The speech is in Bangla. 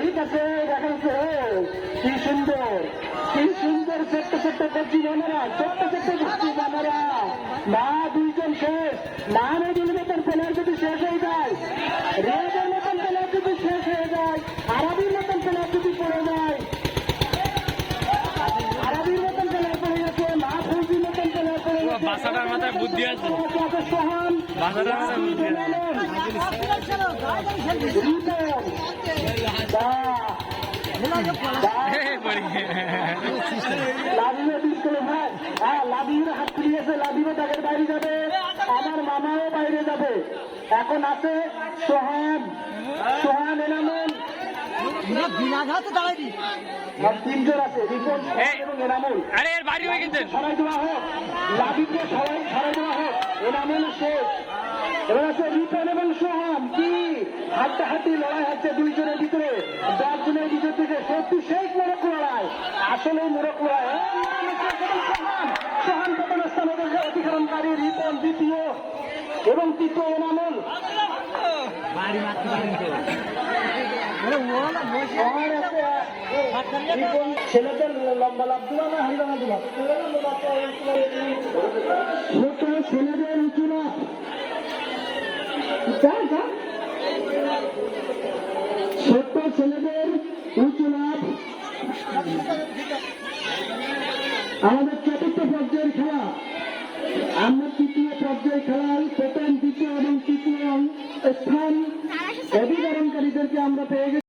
ঠিক আছে, দেখা যাচ্ছে কি সুন্দর, কি সুন্দর ছোট্ট ছোট্ট কচি বানারা, ছোট্ট ছোট্ট কচি বানারা। মা দুইজন শেষ, মা নদীর মতন প্লেয়ার যদি শেষ হয়ে যায়, রেডের মতন প্লেয়ার যদি শেষ হয়ে যায়, আরবির মতন প্লেয়ার যদি পড়ে যায়, আরবির মতন প্লেয়ার পড়ে গেছে, মা ফৌজির মতন প্লেয়ার পড়ে গেছে। বাসাটার মাথায় বুদ্ধি আছে, সোহান বাসাটার মাথায় বুদ্ধি আছে। আমার মামাও বাইরে যাবে। এখন আছে সোহান, সোহান এনামুল, তিনজন আছে রিপন এবং এনামুল। আরে এর বাড়ি হয়ে গেছে, সরাই দেওয়া হোক, লাবিকে সবাই সরাই দেওয়া হোক। এনামুল শেষ, এবার আছে রিপন এবং সোহান। কি হাড্ডাহাড্ডি লড়াই হচ্ছে দুইজনের ভিতরে, 10 জনের ভিতর থেকে। সত্যি সেই মোরক লড়াই, আসলে মোরক লড়াই। সোহান, সোহান প্রথম স্থান অধিকারণকারী, রিপন দ্বিতীয় এবং তৃতীয় এনামুল। ছেলেদের লম্বা লাভ দিবা না হারিবানা দিবা? ছোট ছেলেদের উঁচু লাভ, ছোট্ট ছেলেদের উঁচু লাভ। আমাদের চতুর্থ পর্যায়ের খেলা, আমরা তৃতীয় পর্যায়ের খেলায় প্রথম, দ্বিতীয় এবং তৃতীয় স্থান অধিকারণকারীদেরকে আমরা পেয়ে গেছি।